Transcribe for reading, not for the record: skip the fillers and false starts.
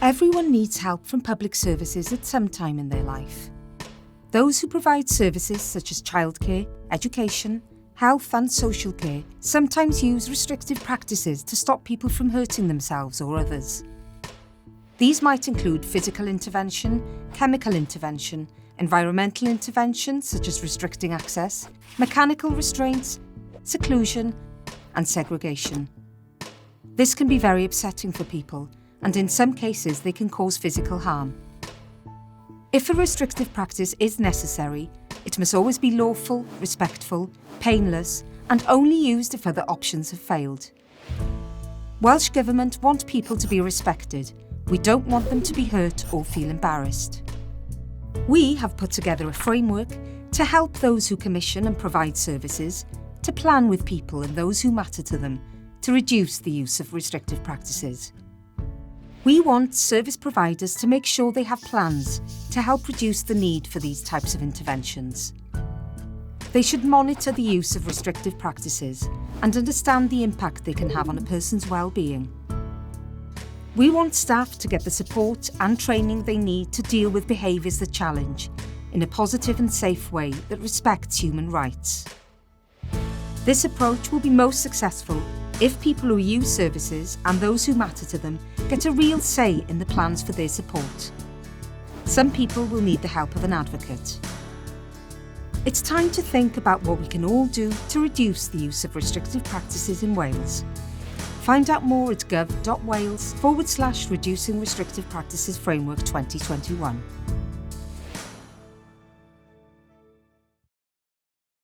Everyone needs help from public services at some time in their life. Those who provide services such as childcare, education, health and social care sometimes use restrictive practices to stop people from hurting themselves or others. These might include physical intervention, chemical intervention, environmental intervention such as restricting access, mechanical restraints, seclusion, and segregation. This can be very upsetting for people, and in some cases they can cause physical harm. If a restrictive practice is necessary, it must always be lawful, respectful, painless, and only used if other options have failed. Welsh Government want people to be respected. We don't want them to be hurt or feel embarrassed. We have put together a framework to help those who commission and provide services to plan with people and those who matter to them to reduce the use of restrictive practices. We want service providers to make sure they have plans to help reduce the need for these types of interventions. They should monitor the use of restrictive practices and understand the impact they can have on a person's well-being. We want staff to get the support and training they need to deal with behaviours that challenge in a positive and safe way that respects human rights. This approach will be most successful if people who use services and those who matter to them get a real say in the plans for their support. Some people will need the help of an advocate. It's time to think about what we can all do to reduce the use of restrictive practices in Wales. Find out more at gov.wales/Reducing Restrictive Practices Framework 2021.